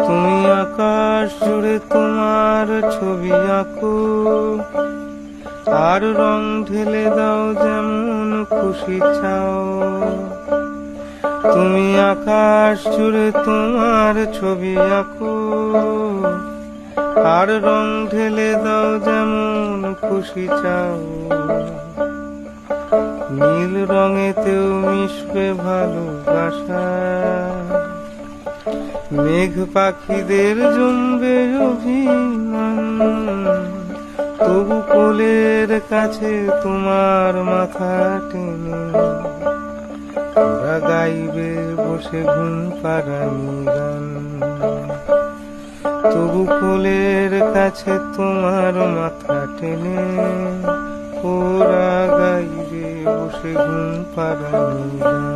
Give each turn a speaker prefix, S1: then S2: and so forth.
S1: তুমি আকাশ জুড়ে তোমার ছবি আঁকো, আর রং ঢেলে দাও যেমন খুশি চাও। তুমি আকাশ জুড়ে তোমার ছবি আঁকো, আর রং ঢেলে দাও যেমন খুশি চাও। নীল রঙেতেও মিশবে ভালোবাসা, মেঘ পাখিদের জমবে অভিমান। তবু কোলের কাছে তোমার মাথা টেনে ওরা গাইবে বসে ঘুম পাড়ানি গান। তবু কোলের কাছে তোমার মাথা টেনে ওরা গাইবে বসে ঘুম পাড়ানি গান।